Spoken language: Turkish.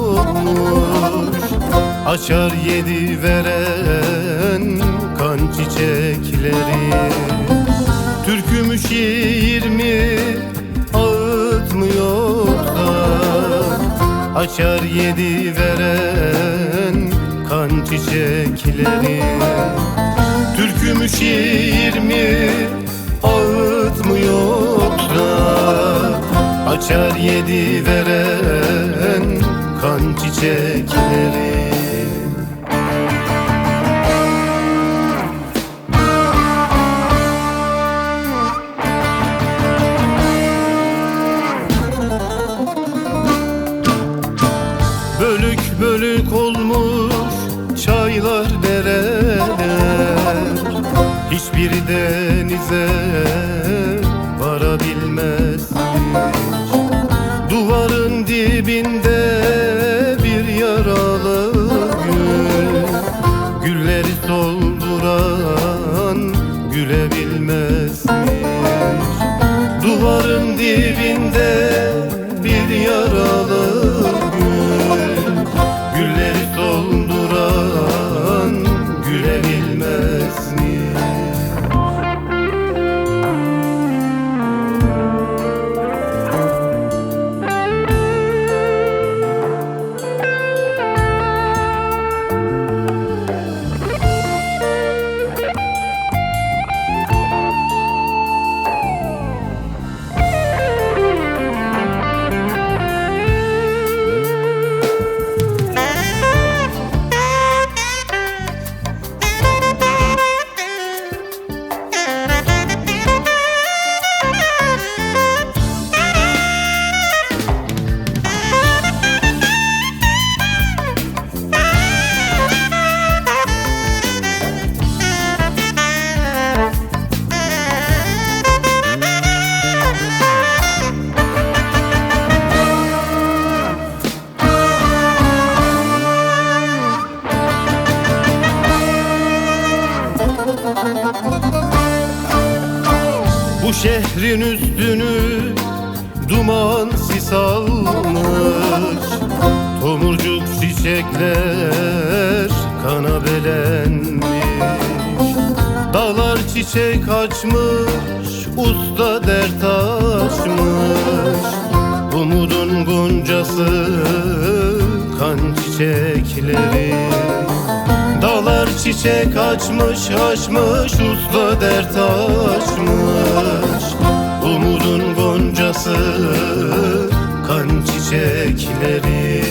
olmuş. Açar yedi veren kan çiçekleri. Türkü mü şiir mi ağıtmıyor da açar yedi veren kan çiçekleri. Türkü mü şiir mi ağıtmıyor da açar yedi veren kan çiçekleri. Bölük bölük olmuş çaylar dereler, hiçbiri denize varabilmez. Duvarın dibinde bir yaralı gül, gülleri solduran gülebilmezmiş. Duvarın dibinde bir yaralı gül, gülleri solduran gülebilmez mi? Bu şehrin üstünü duman sis almış. Tomurcuk çiçekler kana belenmiş. Dağlar çiçek açmış, usta dert açmış. Umudun goncası kan çiçekleri. Dağlar çiçek açmış, açmış, usta dert açmış. Umudun goncası kan çiçekleri.